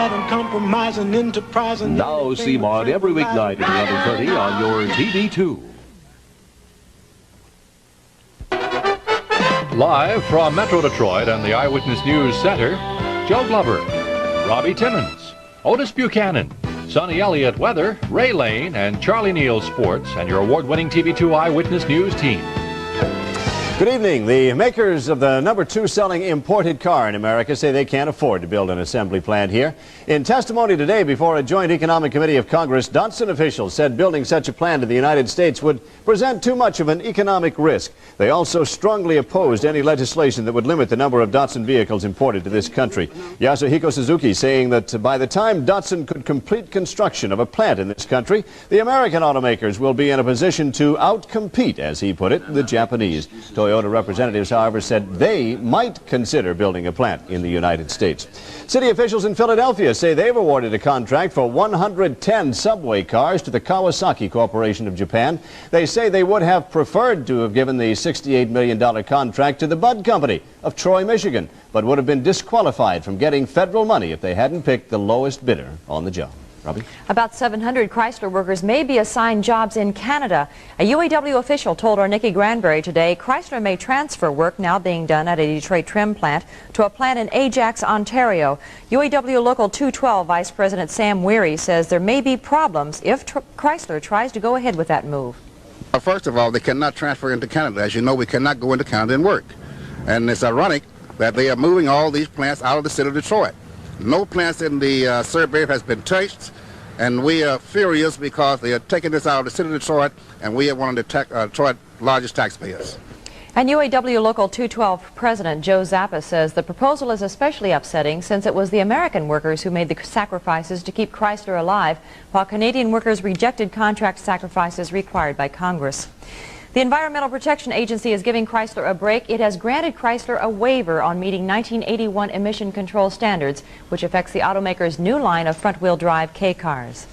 that uncompromising enterprise. Now see Maude every weeknight at 11:30 on your TV2. Live from Metro Detroit and the Eyewitness News Center, Joe Glover, Robbie Timmons, Otis Buchanan, Sonny Elliott Weather, Ray Lane, and Charlie Neal Sports, and your award-winning TV2 Eyewitness News team. Good evening. The makers of the #2 selling imported car in America say they can't afford to build an assembly plant here. In testimony today before a joint economic committee of Congress, Datsun officials said building such a plant in the United States would present too much of an economic risk. They also strongly opposed any legislation that would limit the number of Datsun vehicles imported to this country. Yasuhiko Suzuki saying that by the time Datsun could complete construction of a plant in this country, the American automakers will be in a position to outcompete, as he put it, the Japanese. Toyota representatives, however, said they might consider building a plant in the United States. City officials in Philadelphia say they've awarded a contract for 110 subway cars to the Kawasaki Corporation of Japan. They say they would have preferred to have given the $68 million contract to the Bud Company of Troy, Michigan, but would have been disqualified from getting federal money if they hadn't picked the lowest bidder on the job. Robbie? About 700 Chrysler workers may be assigned jobs in Canada. A UAW official told our Nikki Granberry today Chrysler may transfer work now being done at a Detroit trim plant to a plant in Ajax, Ontario. UAW Local 212 Vice President Sam Weary says there may be problems if Chrysler tries to go ahead with that move. First of all, they cannot transfer into Canada. As you know, we cannot go into Canada and work. And it's ironic that they are moving all these plants out of the city of Detroit. No plants in the survey has been touched, and we are furious because they are taking this out of the city of Detroit, and we are one of the Detroit largest taxpayers. And UAW Local 212 President Joe Zappa says the proposal is especially upsetting since it was the American workers who made the sacrifices to keep Chrysler alive, while Canadian workers rejected contract sacrifices required by Congress. The Environmental Protection Agency is giving Chrysler a break. It has granted Chrysler a waiver on meeting 1981 emission control standards, which affects the automaker's new line of front-wheel drive K cars.